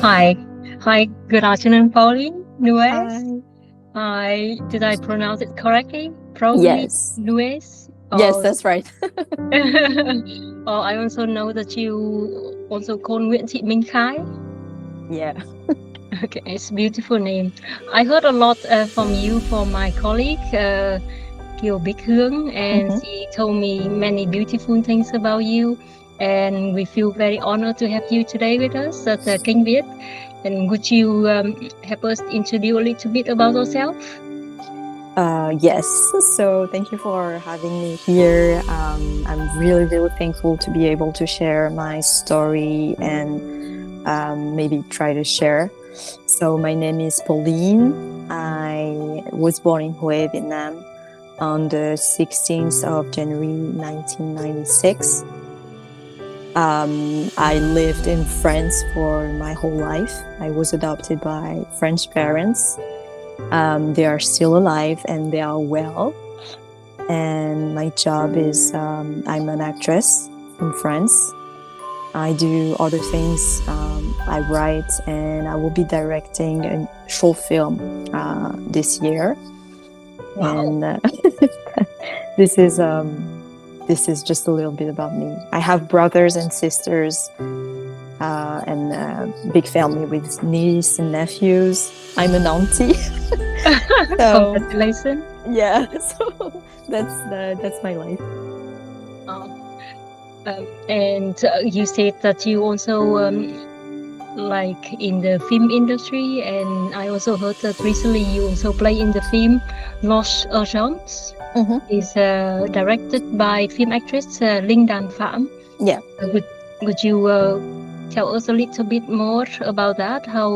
Hi. Hi, good afternoon, Pauline Nuez. Hi. Hi, did I pronounce it correctly? Pauline Yes. Nuez? Yes, Oh, that's right. oh, I also know that you also call Nguyễn Thị Minh Khai. Yeah. Okay, it's a beautiful name. I heard a lot from you, from my colleague, Kiều Bích Hương, and Mhm. she told me many beautiful things about you. And we feel very honored to have you today with us at Kênh Viết. And would you help us introduce a little bit about yourself? Yes. So thank you for having me here. I'm really, really thankful to be able to share my story and maybe try to share. So my name is Pauline. I was born in Hue, Vietnam on the 16th of January 1996. I lived in France for my whole life. I was adopted by French parents. They are still alive and they are well. And my job is I'm an actress from France. I do other things. I write and I will be directing a short film this year. Wow. And this is just a little bit about me. I have brothers and sisters and a big family with nieces and nephews. I'm an auntie. So, Congratulations. yeah, so that's my life. And you said that you also like in the film industry, and I also heard that recently you also play in the film Nos Urgences. Mhm. Is directed by film actress Linh Đan Phạm. Yeah. Would you tell us a little bit more about that? How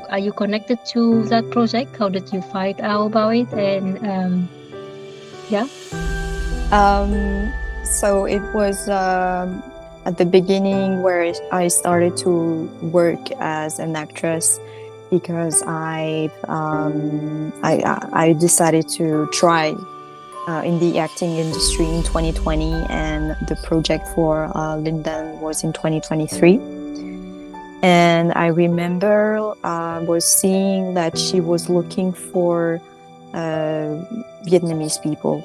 are you connected to that project? How did you find out about it? And yeah. So it was at the beginning where I started to work as an actress because I decided to try in the acting industry in 2020, and the project for Linden was in 2023. And I remember was seeing that she was looking for Vietnamese people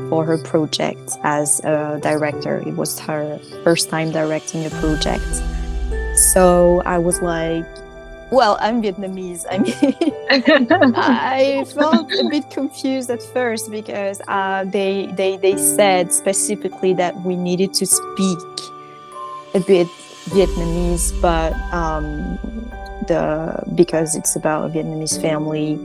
for her project as a director. It was her first time directing a project. So I was like, well, I'm Vietnamese. I mean, I felt a bit confused at first because they said specifically that we needed to speak a bit Vietnamese, but because it's about a Vietnamese family,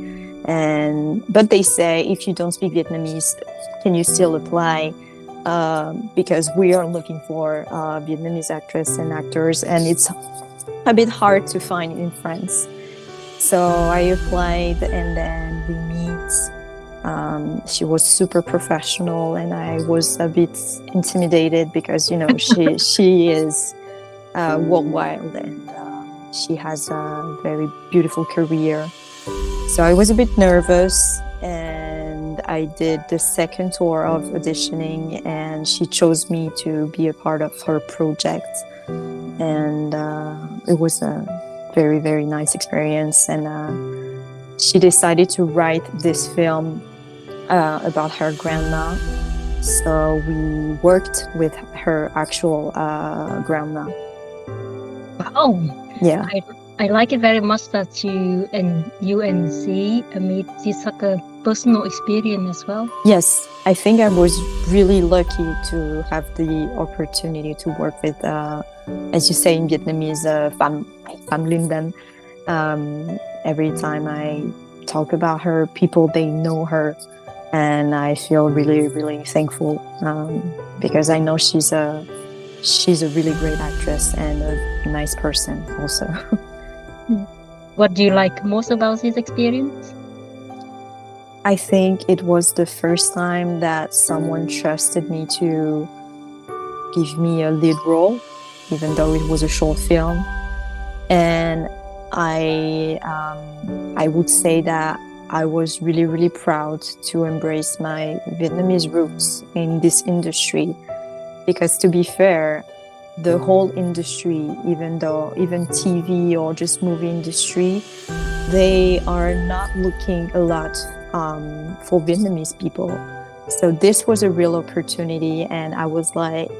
but they say if you don't speak Vietnamese, can you still apply? Because we are looking for Vietnamese actresses and actors, and it's a bit hard to find in France. So I applied, and then we meet. She was super professional, and I was a bit intimidated because she is worldwide, and she has a very beautiful career. So I was a bit nervous, and I did the second tour of auditioning, and she chose me to be a part of her project. And it was a very, very nice experience. And she decided to write this film about her grandma. So we worked with her actual grandma. Wow. Yeah. I like it very much that you and she made this like a personal experience as well. Yes, I think I was really lucky to have the opportunity to work with, as you say in Vietnamese, Phạm Linh Đan. Every time I talk about her, people, they know her. And I feel really, really thankful because I know she's a really great actress and a nice person also. What do you like most about this experience? I think it was the first time that someone trusted me to give me a lead role, even though it was a short film. And I would say that I was really, really proud to embrace my Vietnamese roots in this industry. Because to be fair, the whole industry, even TV or just movie industry, they are not looking a lot for Vietnamese people. So this was a real opportunity, and I was like,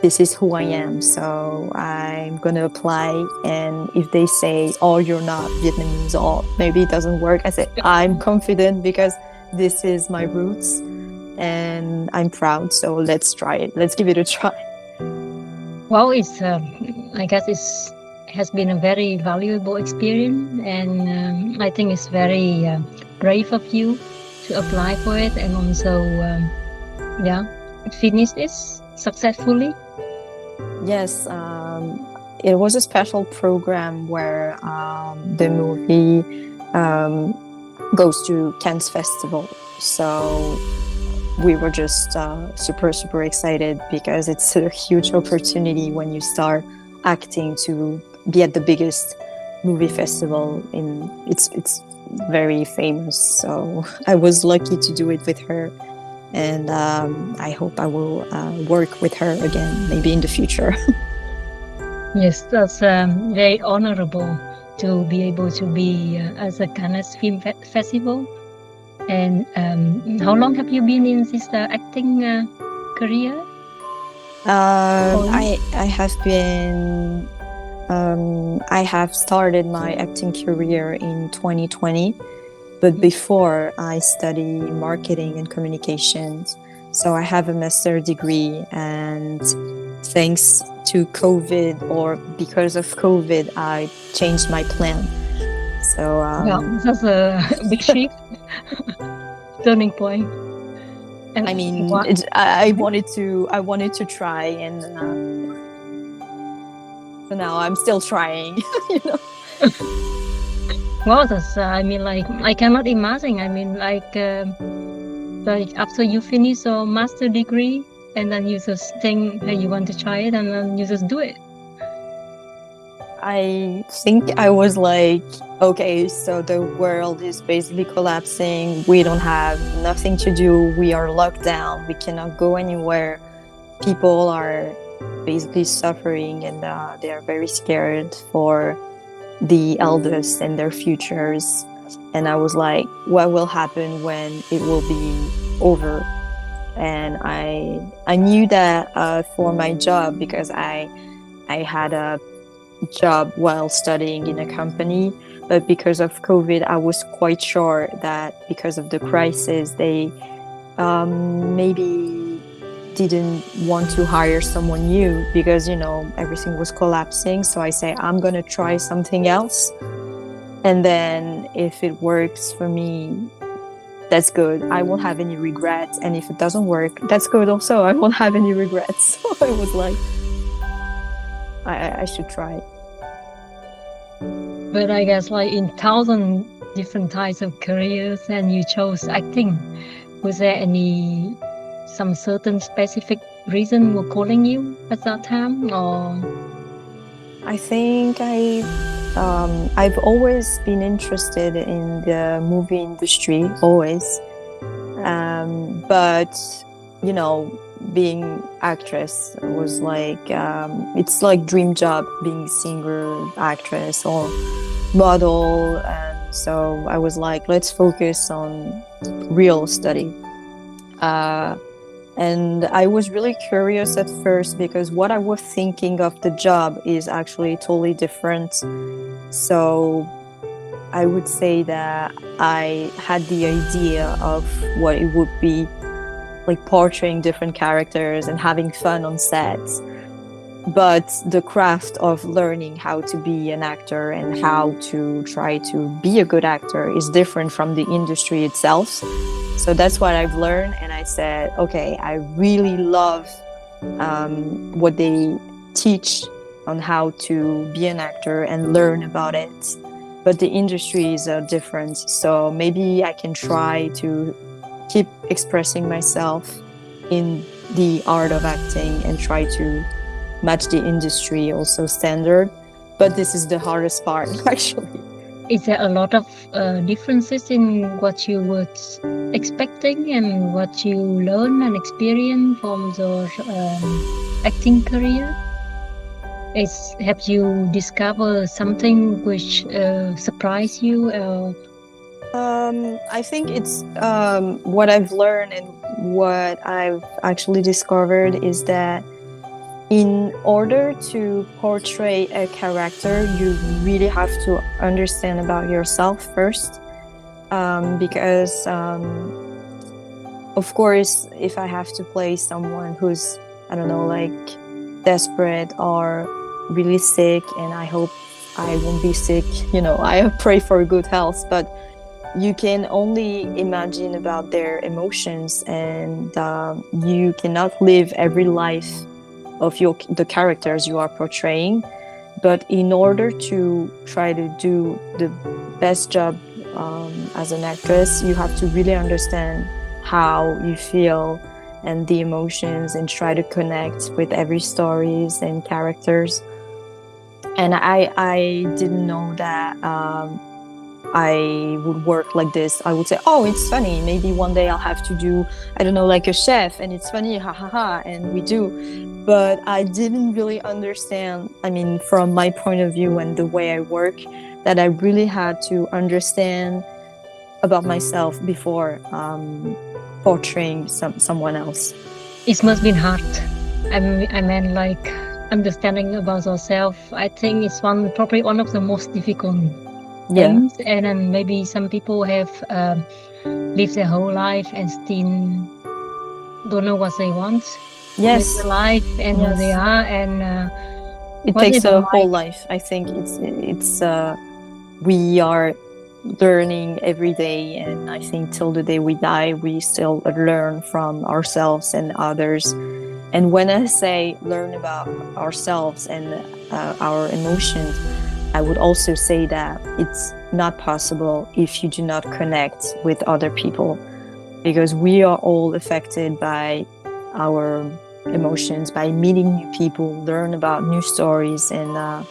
this is who I am, so I'm gonna apply. And if they say, oh, you're not Vietnamese, or maybe it doesn't work, I say, I'm confident because this is my roots and I'm proud, so let's try it. Let's give it a try. Well, I guess it has been a very valuable experience, and I think it's very brave of you to apply for it and also, finish this successfully. Yes, it was a special program where the movie goes to Cannes Festival. So we were just super excited because it's a huge opportunity when you start acting to be at the biggest movie festival it's very famous. So I was lucky to do it with her, and I hope I will work with her again, maybe in the future. Yes, that's very honorable to be able to be at the Cannes Film Festival. And how long have you been in this acting career? I have started my acting career in 2020, but before I studied marketing and communications. So I have a master's degree, and thanks to COVID, or because of COVID, I changed my plan. So that's a big shift, turning point. And I mean, I wanted to try, and so now I'm still trying. You know. Well, that's I cannot imagine. Like after you finish your master degree, and then you just think that you want to try it, and then you just do it. I think I was like, okay, so the world is basically collapsing. We don't have nothing to do. We are locked down. We cannot go anywhere. People are basically suffering, and they are very scared for the eldest and their futures. And I was like, what will happen when it will be over? And I knew that for my job, because I had a job while studying in a company, but because of COVID, I was quite sure that because of the crisis, they maybe didn't want to hire someone new, because everything was collapsing. So I say, I'm gonna try something else, and then if it works for me, that's good. I won't have any regrets. And if it doesn't work, that's good also. I won't have any regrets. So I was like, I should try. But I guess like in 1,000 different types of careers, and you chose acting. Was there some certain specific reason for calling you at that time, or? I think I've always been interested in the movie industry, always. But being actress was like, it's like dream job, being singer, actress, or model. And so I was like, let's focus on real study. And I was really curious at first, because what I was thinking of the job is actually totally different. So I would say that I had the idea of what it would be like, portraying different characters and having fun on set. But the craft of learning how to be an actor and how to try to be a good actor is different from the industry itself. So that's what I've learned, and I said, okay, I really love what they teach on how to be an actor and learn about it. But the industries are different, so maybe I can try to keep expressing myself in the art of acting and try to match the industry also standard. But this is the hardest part, actually. Is there a lot of differences in what you were expecting and what you learn and experience from your acting career? Have you discovered something which surprised you? I think it's what I've learned and what I've actually discovered is that in order to portray a character, you really have to understand about yourself first. Because, of course, if I have to play someone who's, I don't know, like desperate or really sick, and I hope I won't be sick, I pray for good health, but you can only imagine about their emotions, and you cannot live every life of the characters you are portraying. But in order to try to do the best job as an actress, you have to really understand how you feel and the emotions, and try to connect with every stories and characters. And I didn't know that I would work like this. I would say, oh, it's funny. Maybe one day I'll have to do, I don't know, like a chef, and it's funny, ha ha ha, and we do. But I didn't really understand, from my point of view and the way I work, that I really had to understand about myself before portraying someone else. It must be hard. I mean, like understanding about yourself. I think it's probably one of the most difficult things. And then maybe some people have lived their whole life and still don't know what they want. Yes, with their life and who they are, and it takes a whole life. I think it's we are learning every day, and I think till the day we die, we still learn from ourselves and others. And when I say learn about ourselves and our emotions, I would also say that it's not possible if you do not connect with other people, because we are all affected by our emotions, by meeting new people, learn about new stories, and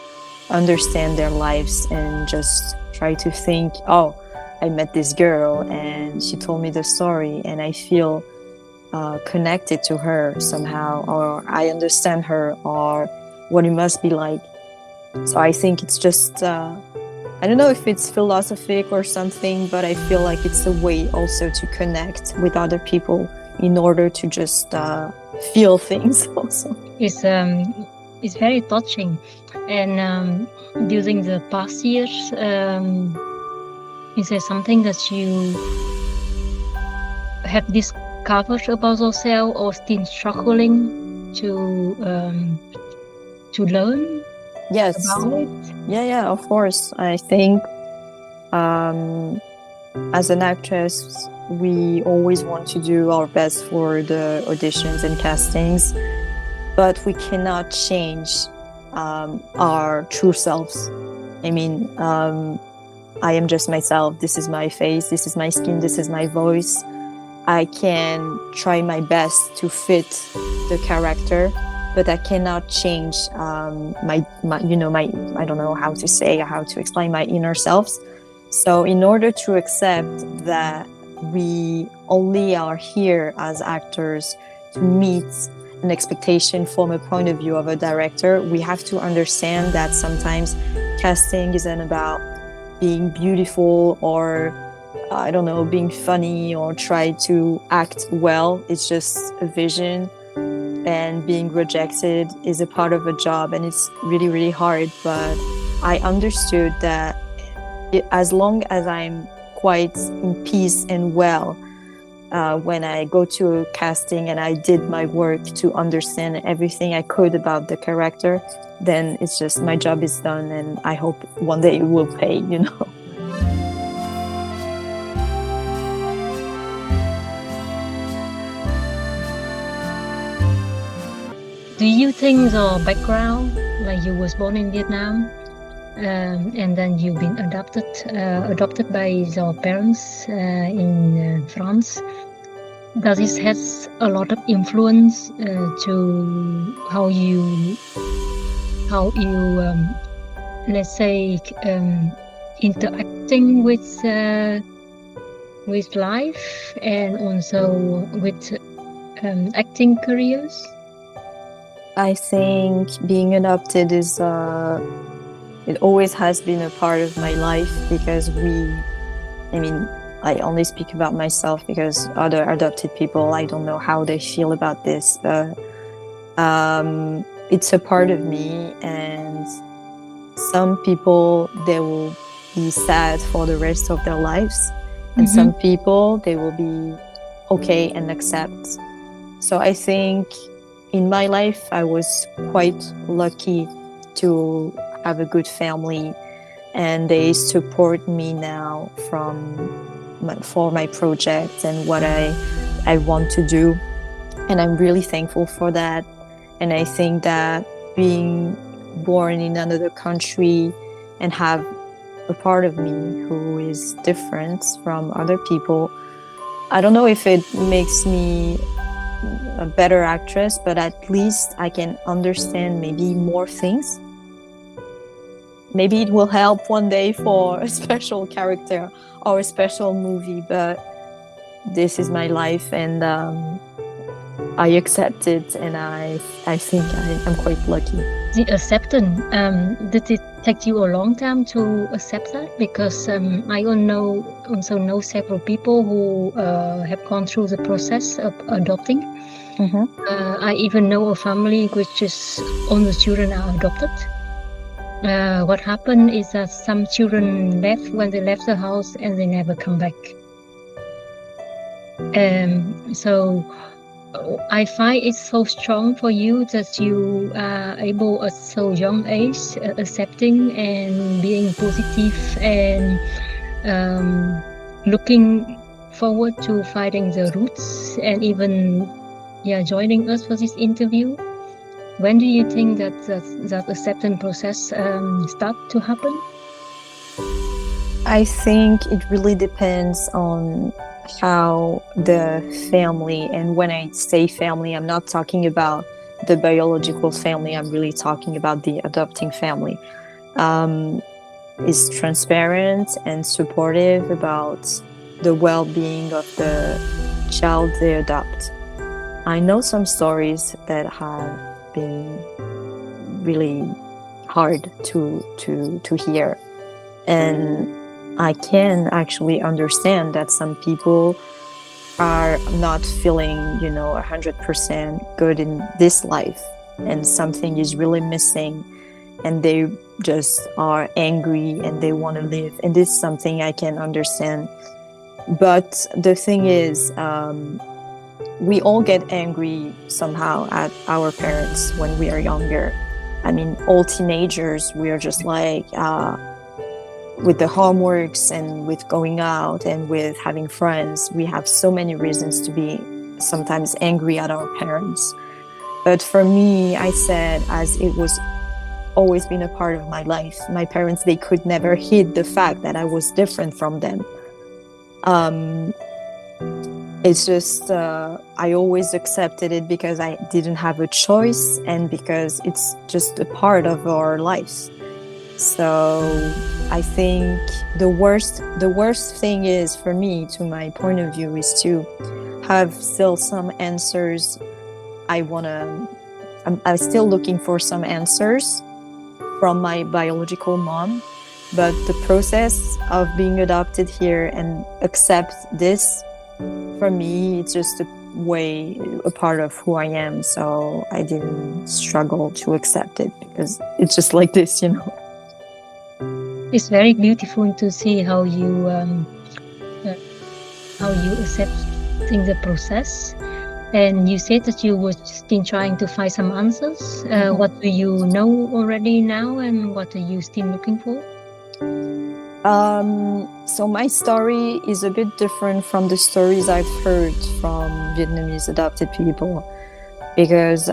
understand their lives, and just try to think, oh, I met this girl and she told me the story and I feel connected to her somehow, or I understand her, or what it must be like. So I think it's just, I don't know if it's philosophic or something, but I feel like it's a way also to connect with other people in order to just feel things also. It's very touching. And during the past years, is there something that you have discovered about yourself or still struggling to learn? Yes. About it? Yeah, of course. I think as an actress, we always want to do our best for the auditions and castings, but we cannot change our true selves. I am just myself. This is my face, this is my skin, this is my voice. I can try my best to fit the character, but I cannot change my I don't know how to explain my inner selves. So in order to accept that we only are here as actors to meet an expectation from a point of view of a director, we have to understand that sometimes casting isn't about being beautiful or I don't know, being funny or try to act well. It's just a vision, and being rejected is a part of a job, and it's really, really hard. But I understood that as long as I'm quite in peace and well, when I go to a casting and I did my work to understand everything I could about the character, then it's just my job is done, and I hope one day it will pay, Do you think your background, like you was born in Vietnam, and then you've been adopted by your parents in France, does this has a lot of influence to how you let's say interacting with life and also with acting careers? I think being adopted is it always has been a part of my life because I only speak about myself because other adopted people, I don't know how they feel about this, but it's a part of me, and some people, they will be sad for the rest of their lives, and some people, they will be okay and accept. So I think in my life, I was quite lucky to have a good family, and they support me now for my project and what I want to do. And I'm really thankful for that. And I think that being born in another country and have a part of me who is different from other people, I don't know if it makes me a better actress, but at least I can understand maybe more things. Maybe it will help one day for a special character or a special movie, but this is my life, and I accept it, and I think I'm quite lucky. The acceptance, did it take you a long time to accept that? Because I also know several people who have gone through the process of adopting. I even know a family which is all the children are adopted. What happened is that some children left when they left the house and they never come back. So I find it so strong for you that you are able at so young age accepting and being positive and looking forward to finding the roots and even joining us for this interview. When do you think that acceptance process start to happen? I think it really depends on how the family, and when I say family, I'm not talking about the biological family, I'm really talking about the adopting family, is transparent and supportive about the well-being of the child they adopt. I know some stories that have been really hard to hear, and I can actually understand that some people are not feeling 100% good in this life, and something is really missing, and they just are angry and they want to live, and this is something I can understand. But the thing is, we all get angry somehow at our parents when we are younger. I mean, all teenagers, we are just like, with the homeworks and with going out and with having friends, we have so many reasons to be sometimes angry at our parents. But for me, I said, as it was always been a part of my life, my parents, they could never hide the fact that I was different from them. It's just, I always accepted it because I didn't have a choice and because it's just a part of our lives. So I think the worst thing is for me, to my point of view, is to have still some answers. I'm still looking for some answers from my biological mom, but the process of being adopted here and accept this, for me, it's just a part of who I am. So I didn't struggle to accept it because it's just like this, It's very beautiful to see how you accepting the process. And you said that you were still trying to find some answers. What do you know already now, and what are you still looking for? So my story is a bit different from the stories I've heard from Vietnamese adopted people, because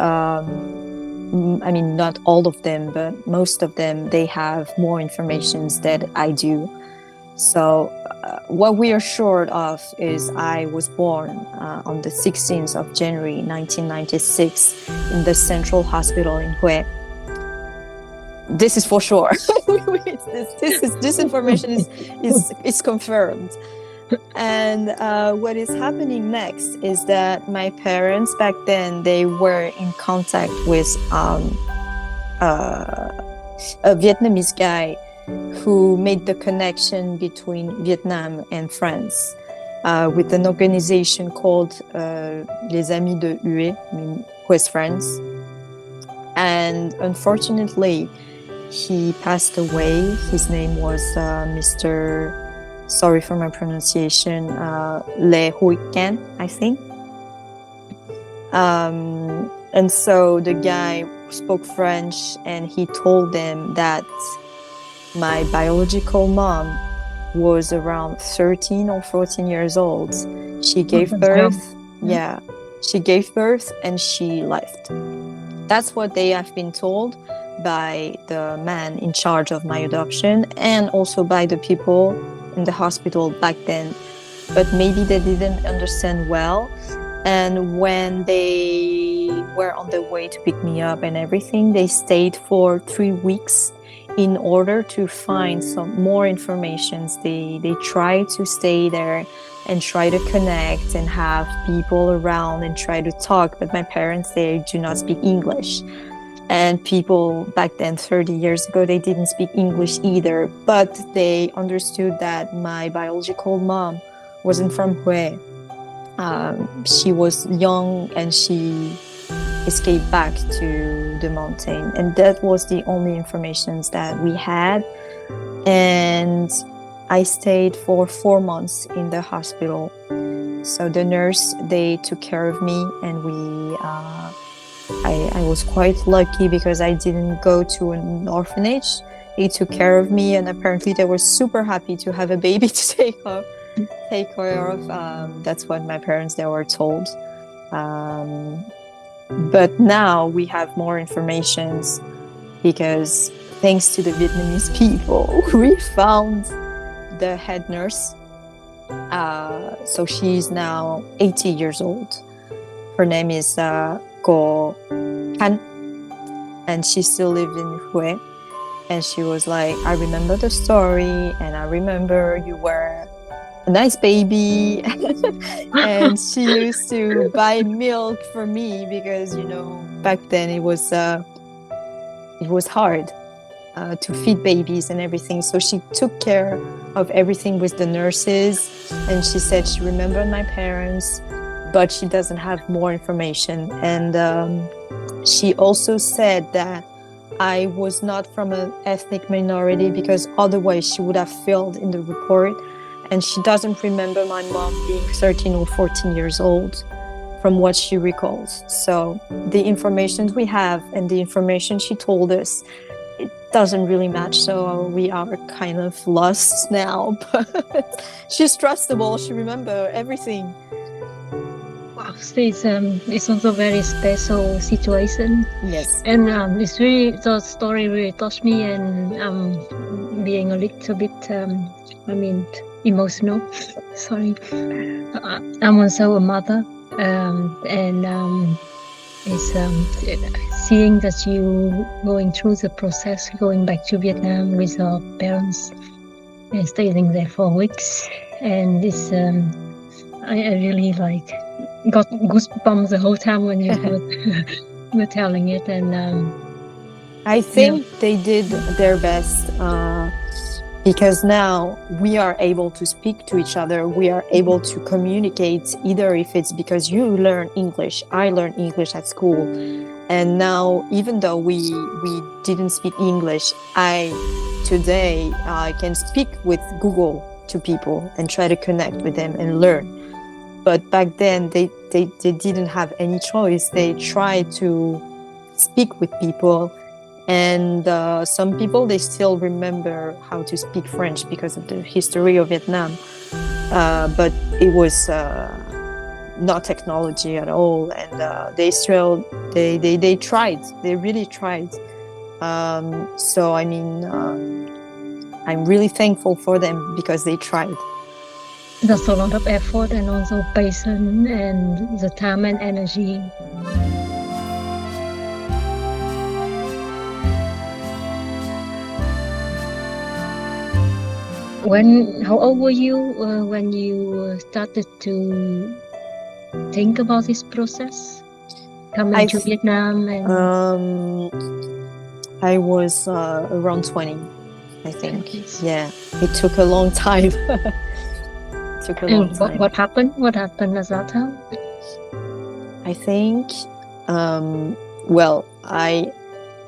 not all of them, but most of them, they have more information than I do. So what we are sure of is I was born on the 16th of January 1996 in the Central Hospital in Hue. This is for sure. This information is confirmed. And what is happening next is that my parents back then, they were in contact with a Vietnamese guy who made the connection between Vietnam and France with an organization called Les Amis de Hue, who is France. And unfortunately, he passed away. His name was Mr. Sorry for my pronunciation, Le Huy Can, I think. And so the guy spoke French, and he told them that my biological mom was around 13 or 14 years old. She gave birth. Yeah, she gave birth and she left. That's what they have been told by the man in charge of my adoption, and also by the people in the hospital back then. But maybe they didn't understand well. And when they were on their way to pick me up and everything, they stayed for 3 weeks in order to find some more information. They tried to stay there and try to connect and have people around and try to talk. But my parents, they do not speak English. And people back then, 30 years ago, they didn't speak English either. But they understood that my biological mom wasn't from Hue. She was young and she escaped back to the mountain. And that was the only information that we had. And I stayed for 4 months in the hospital. So the nurse, they took care of me, and I was quite lucky because I didn't go to an orphanage. They took care of me, and apparently they were super happy to have a baby to take care of. That's what my parents, they were told. But now we have more information because thanks to the Vietnamese people, we found the head nurse. So she's now 80 years old. Her name is Cô Han, and she still lives in Hue. And she was like, I remember the story, and I remember you were a nice baby. And she used to buy milk for me because, you know, back then it was hard to feed babies and everything. So she took care of everything with the nurses, and she said she remembered my parents, but she doesn't have more information. And she also said that I was not from an ethnic minority because otherwise she would have filled in the report. And she doesn't remember my mom being 13 or 14 years old from what she recalls. So the information we have and the information she told us, it doesn't really match. So we are kind of lost now, but she's trustable. She remembers everything. Wow, it's also a very special situation. Yes. And it's really, the story really touched me, and I'm being a little bit, emotional. Sorry. I'm also a mother, and it's seeing that you going through the process, going back to Vietnam with your parents and staying there for weeks, and it's I really got goosebumps the whole time when you were telling it, and I think they did their best. Because now we are able to speak to each other, we are able to communicate, either if it's because you learn English, I learned English at school. And now, even though we didn't speak English, today I can speak with Google to people and try to connect with them and learn. But back then, they didn't have any choice. They tried to speak with people. And some people, they still remember how to speak French because of the history of Vietnam. But it was not technology at all. And they tried. They really tried. So, I'm really thankful for them because they tried. That's a lot of effort and also patience and the time and energy. How old were you when you started to think about this process coming to Vietnam? And I was around 20, I think. Yes. Yeah, it took a long time. What happened? What happened at that time? I think, well,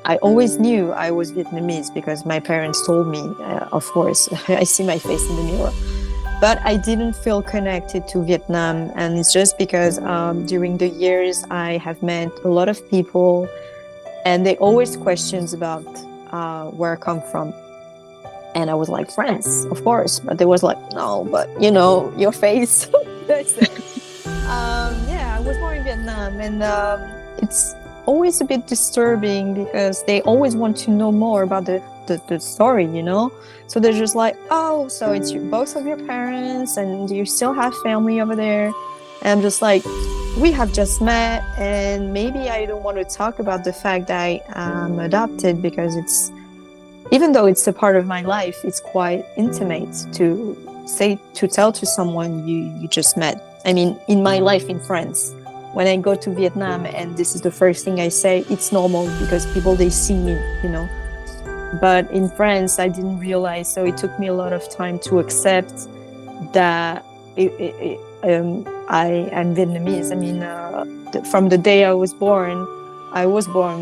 I always knew I was Vietnamese because my parents told me, of course. I see my face in the mirror. But I didn't feel connected to Vietnam. And it's just because during the years I have met a lot of people, and they always questions about where I come from. And I was like, France, of course. But they was like, no, but you know, your face. Yeah, I was born in Vietnam. And it's always a bit disturbing because they always want to know more about the story, you know? So they're just like, oh, so it's both of your parents and do you still have family over there? And I'm just like, we have just met, and maybe I don't want to talk about the fact that I am adopted because it's, even though it's a part of my life, it's quite intimate to tell to someone you just met. I mean, in my life in France, when I go to Vietnam and this is the first thing I say, it's normal because people, they see me, you know. But in France, I didn't realize, so it took me a lot of time to accept that I'm Vietnamese. I mean, from the day I was born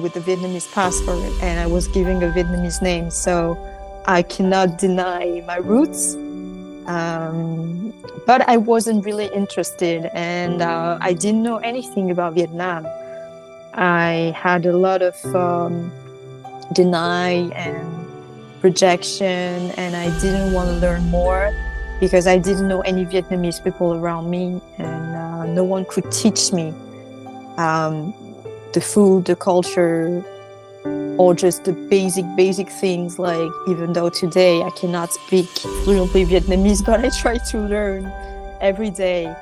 with a Vietnamese passport and I was given a Vietnamese name. So I cannot deny my roots. But I wasn't really interested, and I didn't know anything about Vietnam. I had a lot of deny and rejection, and I didn't want to learn more because I didn't know any Vietnamese people around me, and no one could teach me the food, the culture, or just the basic things. Like, even though today I cannot speak fluently Vietnamese, but I try to learn every day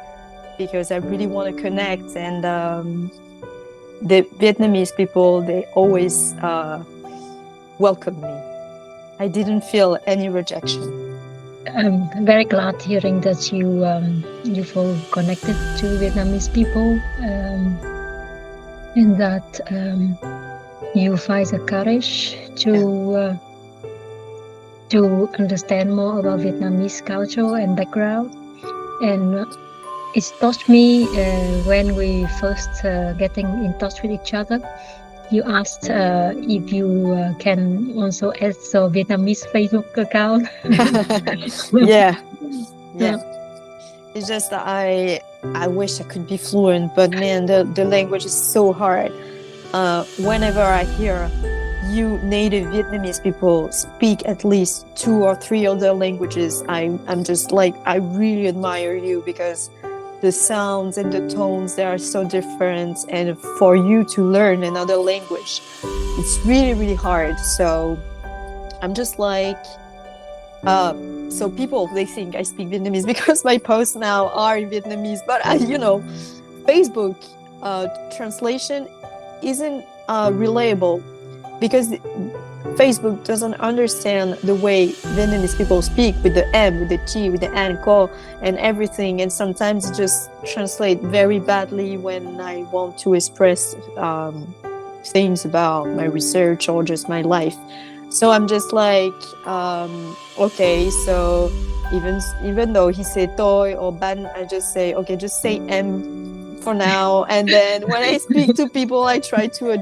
because I really want to connect. And the Vietnamese people, they always welcomed me. I didn't feel any rejection. I'm very glad hearing that you feel connected to Vietnamese people, and that you find the courage to understand more about Vietnamese culture and background. And it touched me when we first getting in touch with each other. You asked if you can also add the Vietnamese Facebook account. Yeah. It's just that I wish I could be fluent, but man, the language is so hard. Whenever I hear you native Vietnamese people speak at least 2 or 3 other languages, I'm just like, I really admire you because the sounds and the tones, they are so different. And for you to learn another language, it's really, really hard. So I'm just like, so people, they think I speak Vietnamese because my posts now are in Vietnamese, but Facebook translation isn't reliable because Facebook doesn't understand the way Vietnamese people speak with the M, with the T, with the N, Co, and everything. And sometimes it just translates very badly when I want to express things about my research or just my life. So I'm just like, okay, so even though he said tôi or ban, I just say, okay, just say M for now. And then when I speak to people, I try to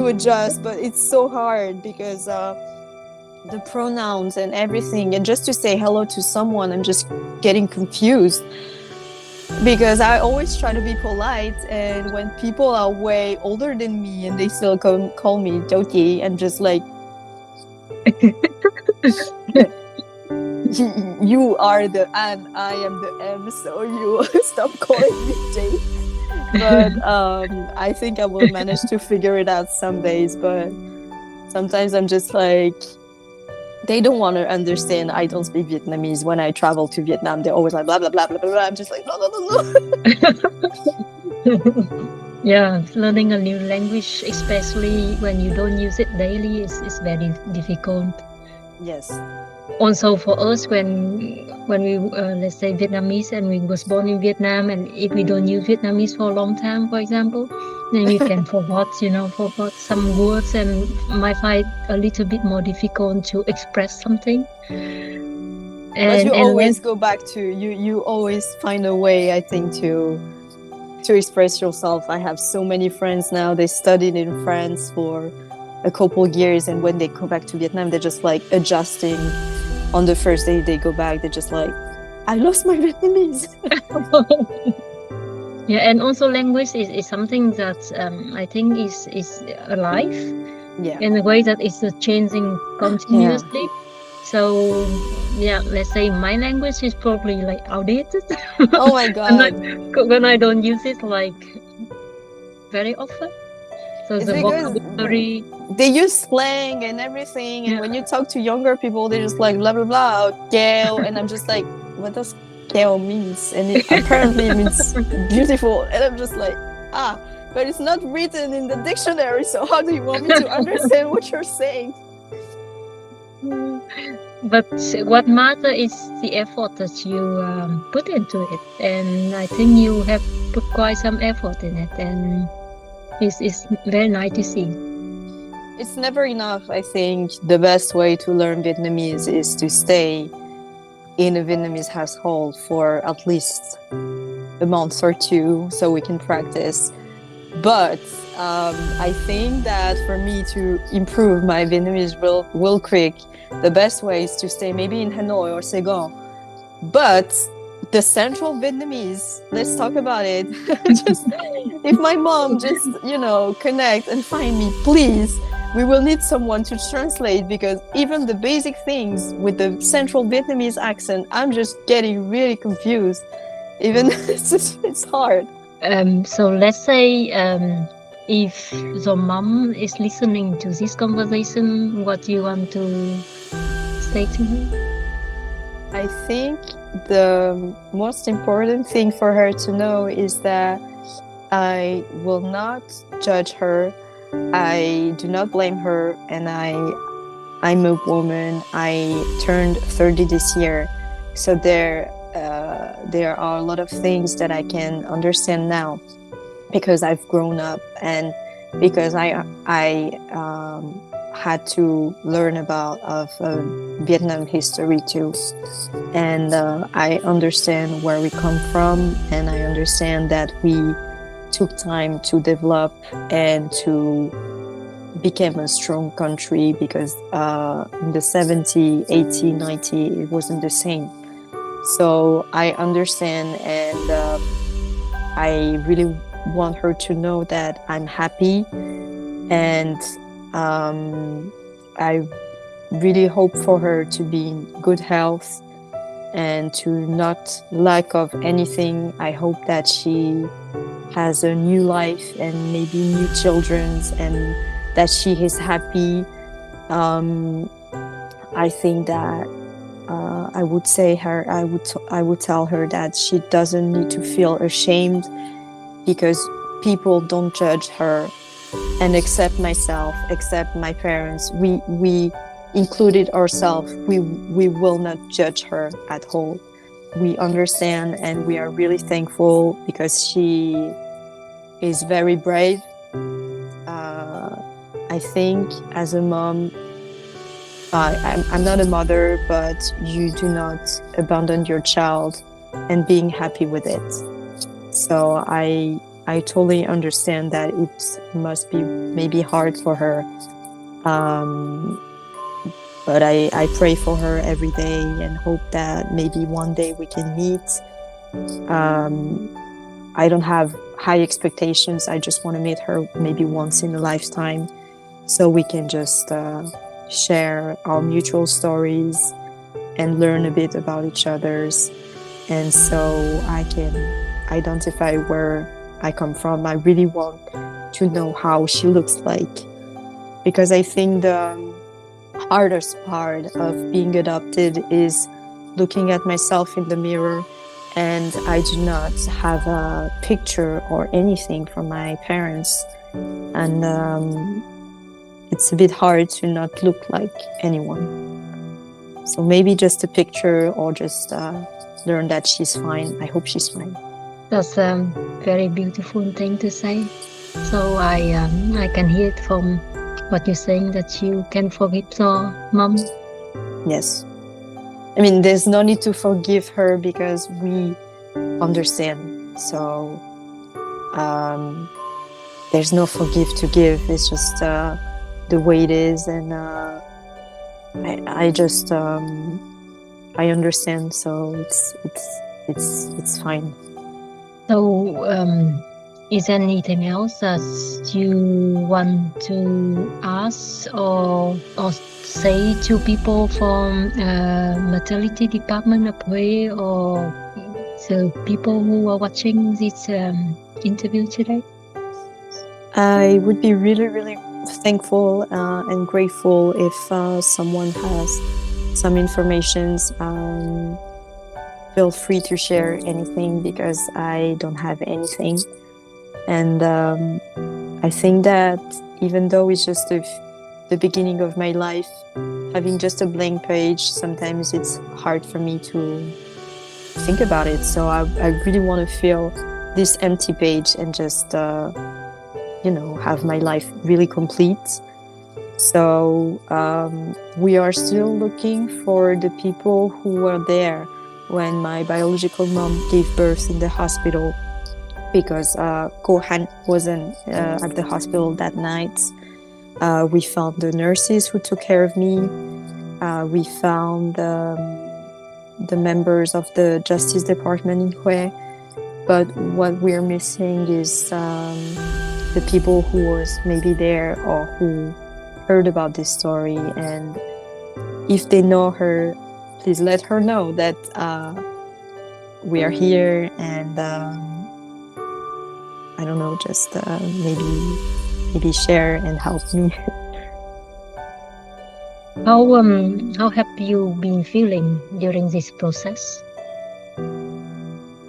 adjust, but it's so hard because the pronouns and everything, and just to say hello to someone, I'm just getting confused because I always try to be polite, and when people are way older than me and they still call me cháu chị, I'm just like, you are the An, I am the M, so you stop calling me J. But I think I will manage to figure it out some days. But sometimes I'm just like, they don't want to understand I don't speak Vietnamese. When I travel to Vietnam, they're always like, blah, blah, blah, blah, blah. I'm just like, no. Yeah, learning a new language, especially when you don't use it daily, is very difficult. Yes. Also for us, when we let's say Vietnamese and we was born in Vietnam, and if we don't use Vietnamese for a long time, for example, then we can forgot some words and might find a little bit more difficult to express something. But you And always go back to you always find a way, I think, to express yourself. I have so many friends now, they studied in France for a couple years, and when they come back to Vietnam, they're just like adjusting. On the first day they go back, they're just like, I lost my Vietnamese. yeah, and also language is something that I think is alive, in a way that it's changing continuously. So yeah, let's say my language is probably like outdated. Oh my god. when I don't use it like very often. So it's the vocabulary, they use slang and everything, and when you talk to younger people, they're just like blah blah blah, keo, and I'm just like, what does keo means? And it apparently means beautiful, and I'm just like, but it's not written in the dictionary, so how do you want me to understand what you're saying? But what matters is the effort that you put into it, and I think you have put quite some effort in it, and it's very nice to see. It's never enough. I think the best way to learn Vietnamese is to stay in a Vietnamese household for at least a month or two, so we can practice. But I think that for me to improve my Vietnamese real quick, the best way is to stay maybe in Hanoi or Saigon. But the central Vietnamese, let's talk about it. Just if my mom just, connect and find me, please, we will need someone to translate, because even the basic things with the central Vietnamese accent, I'm just getting really confused. Even it's hard. So let's say if your mom is listening to this conversation, what do you want to say to her? I think the most important thing for her to know is that I will not judge her. I do not blame her, and I'm a woman. I turned 30 this year, so there are a lot of things that I can understand now, because I've grown up, and because I had to learn about Vietnam history too, and I understand where we come from, and I understand that we took time to develop and to become a strong country, because in the 70, 80, 90 it wasn't the same. So I understand, and I really want her to know that I'm happy, and I really hope for her to be in good health and to not lack of anything. I hope that she has a new life and maybe new children, and that she is happy. I think that I would tell her that she doesn't need to feel ashamed, because people don't judge her, and except myself, except my parents, we included ourselves, we will not judge her at all. We understand, and we are really thankful, because she is very brave. I think as a mom, I'm not a mother, but you do not abandon your child and being happy with it. So I totally understand that it must be maybe hard for her. But I pray for her every day and hope that maybe one day we can meet. I don't have high expectations. I just want to meet her maybe once in a lifetime, so we can just share our mutual stories and learn a bit about each other's, and so I can identify where I come from. I really want to know how she looks like, because I think the hardest part of being adopted is looking at myself in the mirror, and I do not have a picture or anything from my parents, and it's a bit hard to not look like anyone. So maybe just a picture, or just learn that she's fine. I hope she's fine. That's a very beautiful thing to say. So I can hear it from what you're saying, that you can forgive your mom. Yes. I mean, there's no need to forgive her because we understand. So there's no forgive to give. It's just the way it is, and I just I understand. So it's fine. So is there anything else that you want to ask or say to people from maternity department up here, or the people who are watching this interview today? I would be really, really thankful and grateful if someone has some information. Feel free to share anything, because I don't have anything. And I think that even though it's just the beginning of my life, having just a blank page, sometimes it's hard for me to think about it. So I really want to fill this empty page and just have my life really complete. So we are still looking for the people who were there when my biological mom gave birth in the hospital, because Kohan wasn't at the hospital that night. We found the nurses who took care of me. We found the members of the Justice Department in Hue. But what we're missing is the people who was maybe there or who heard about this story. And if they know her, please let her know that we are here, and I don't know, just maybe share and help me. How have you been feeling during this process?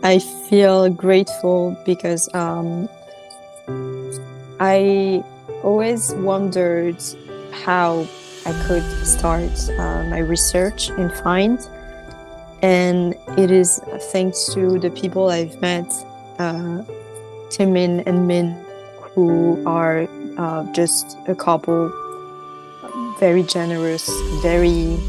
I feel grateful because I always wondered how I could start my research and find. And it is thanks to the people I've met, Timin and Min, who are just a couple, very generous, very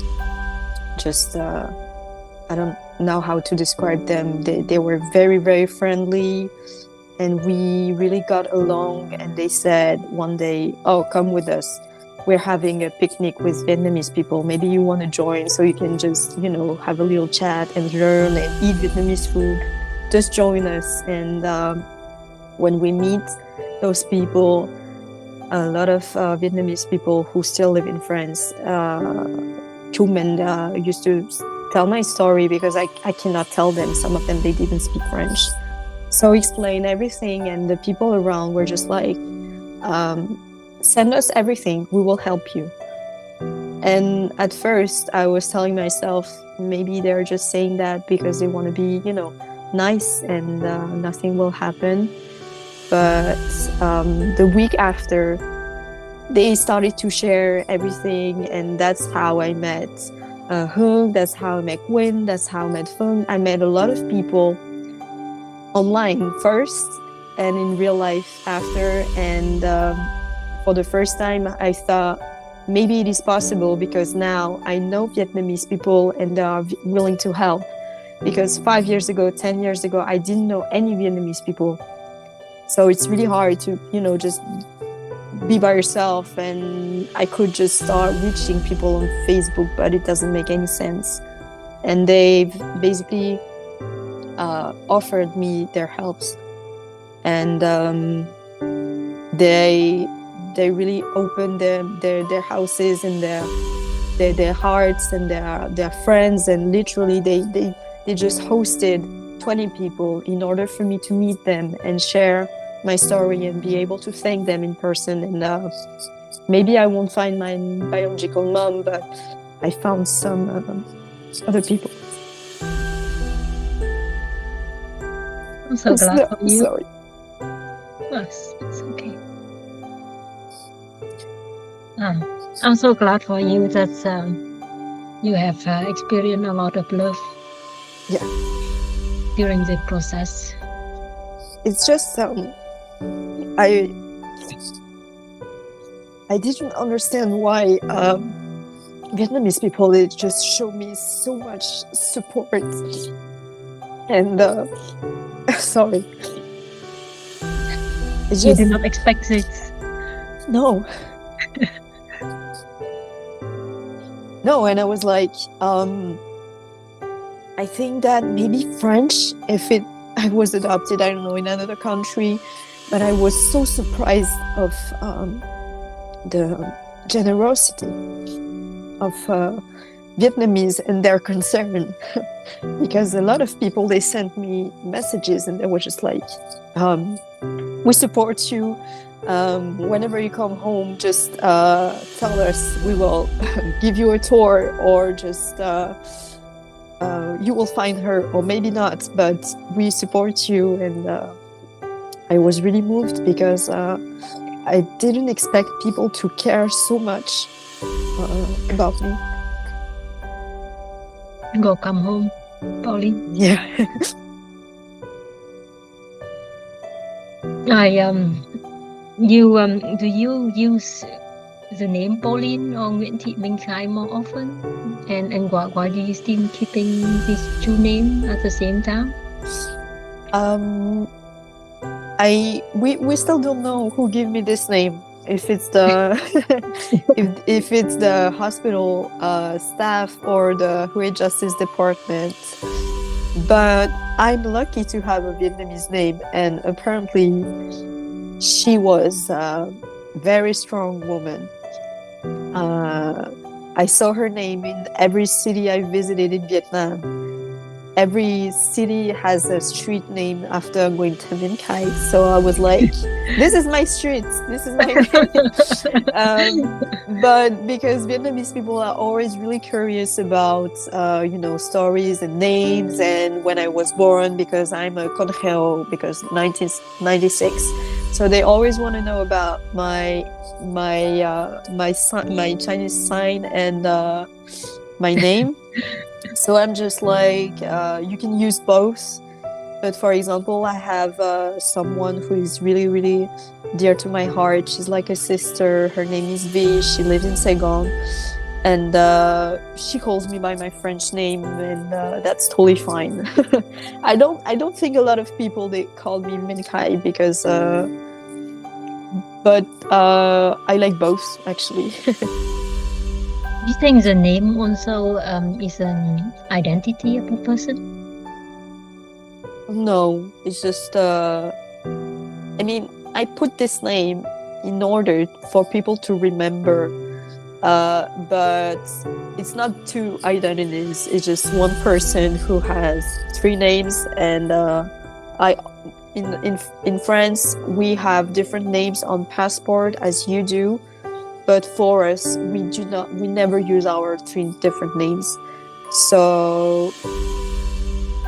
just, I don't know how to describe them. They were very, very friendly, and we really got along. And they said one day, "Oh, come with us. We're having a picnic with Vietnamese people. Maybe you want to join, so you can just, have a little chat and learn and eat Vietnamese food. Just join us." And when we meet those people, a lot of Vietnamese people who still live in France, Trung and used to tell my story, because I cannot tell them. Some of them, they didn't speak French. So explain everything, and the people around were just like, send us everything, we will help you. And at first I was telling myself, maybe they're just saying that because they want to be, nice, and nothing will happen. But the week after, they started to share everything, and that's how I met Hương, that's how I met Win, that's how I met Phương. I met a lot of people online first, and in real life after. And for the first time, I thought maybe it is possible, because now I know Vietnamese people and they are willing to help. Because 5 years ago, 10 years ago, I didn't know any Vietnamese people. So it's really hard to, just be by yourself. And I could just start reaching people on Facebook, but it doesn't make any sense. And they've basically offered me their helps. And they really opened their houses and their hearts and their friends. And literally they just hosted 20 people in order for me to meet them and share my story and be able to thank them in person. And maybe I won't find my biological mom, but I found some other people. I'm so glad for you. Sorry. Yes, it's okay. I'm so glad for you that you have experienced a lot of love. Yeah. During the process. It's just I didn't understand why Vietnamese people, they just show me so much support. And sorry. It's You just, did not expect it. no. No, and I was like, I think that maybe French, if I was adopted, I don't know, in another country, but I was so surprised of the generosity of Vietnamese and their concern. Because a lot of people, they sent me messages and they were just like, we support you. Whenever you come home, just tell us, we will give you a tour, or just you will find her, or maybe not, but we support you. And I was really moved because I didn't expect people to care so much about me. Go come home, Pauline. Yeah. Do you use the name Pauline or Nguyễn Thị Minh Khai more often? And why do you still keeping these two names at the same time? We still don't know who gave me this name. If it's the if it's the hospital staff or the Justice Department, but I'm lucky to have a Vietnamese name, and apparently she was a very strong woman. I saw her name in every city I visited in Vietnam. Every city has a street name after Nguyễn Thị Minh Khai. So I was like, this is my street. This is my but because Vietnamese people are always really curious about, stories and names. And when I was born, because I'm a con heo, because 1996. So they always want to know about my Chinese sign and my name. So I'm just like, you can use both. But for example, I have someone who is really, really dear to my heart. She's like a sister. Her name is Vi. She lives in Saigon. And she calls me by my French name, and that's totally fine. I don't think a lot of people, they call me Minh Khai because but I like both, actually. Do you think the name also is an identity of a person? No, it's just I put this name in order for people to remember, but it's not two identities. It's just one person who has three names. And in France, we have different names on passport as you do. But for us, we never use our three different names. So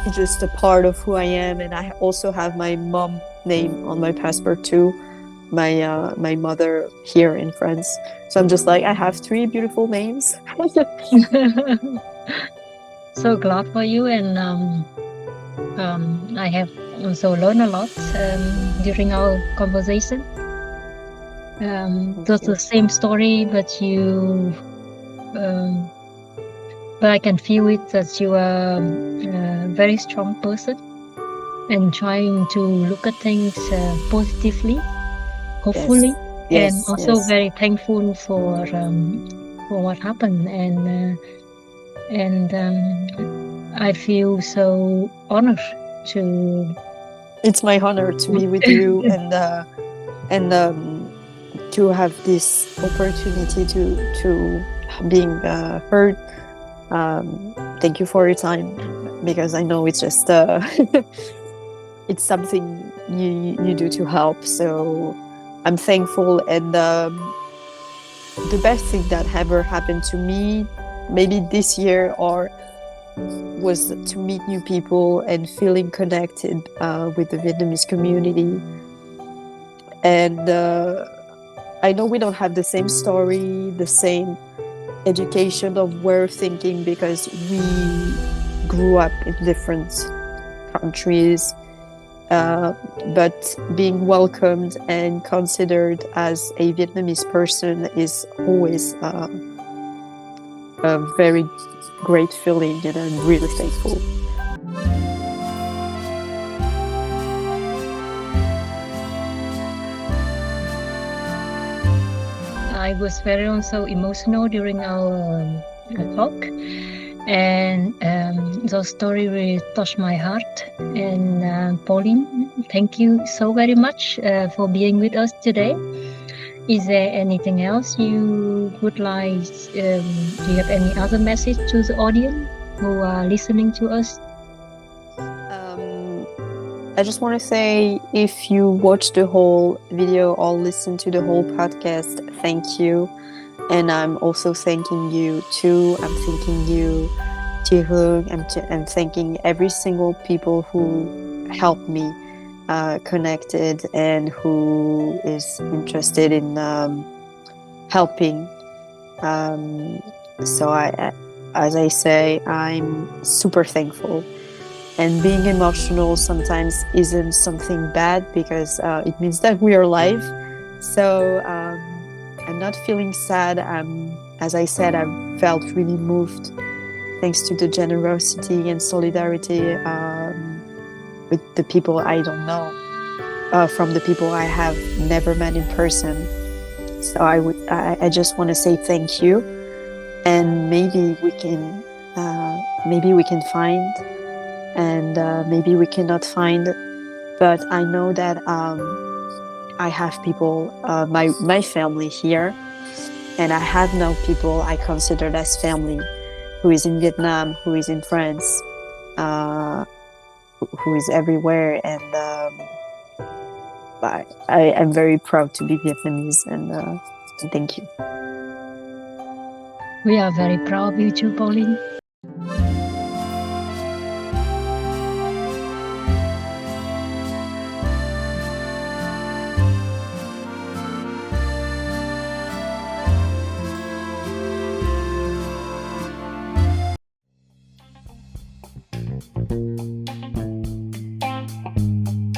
it's just a part of who I am. And I also have my mom name on my passport too. My mother here in France. So I'm just like, I have three beautiful names. So glad for you. And I have also learned a lot during our conversation. Just the same story, but but I can feel it that you are a very strong person and trying to look at things positively, hopefully, yes, and also very thankful for what happened. And I feel so honored to. It's my honor to be with you and to have this opportunity to being heard. Thank you for your time, because I know it's just it's something you do to help. So I'm thankful. And the best thing that ever happened to me, maybe this year, was to meet new people and feeling connected with the Vietnamese community. And I know we don't have the same story, the same education of way of thinking, because we grew up in different countries, but being welcomed and considered as a Vietnamese person is always a very great feeling, and I'm really thankful. I was very also emotional during our talk, and the story really touched my heart. And Pauline, thank you so very much for being with us today. Is there anything else you would like? Do you have any other message to the audience who are listening to us? I just want to say, if you watch the whole video or listen to the whole podcast, thank you. And I'm also thanking you too. I'm thanking you, Chị Hương. I'm thanking every single people who helped me connected and who is interested in helping. So as I say, I'm super thankful. And being emotional sometimes isn't something bad, because it means that we are alive. So I'm not feeling sad. As I said, I felt really moved thanks to the generosity and solidarity with the people I don't know, from the people I have never met in person. So I just want to say thank you, and maybe we can find. And maybe we cannot find, but I know that I have people, my family here, and I have now people I consider as family, who is in Vietnam, who is in France, who is everywhere, and I am very proud to be Vietnamese, and thank you. We are very proud of you too, Pauline.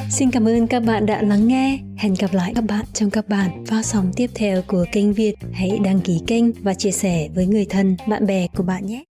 Xin cảm ơn các bạn đã lắng nghe. Hẹn gặp lại các bạn trong các bản phát sóng tiếp theo của kênh Việt. Hãy đăng ký kênh và chia sẻ với người thân, bạn bè của bạn nhé.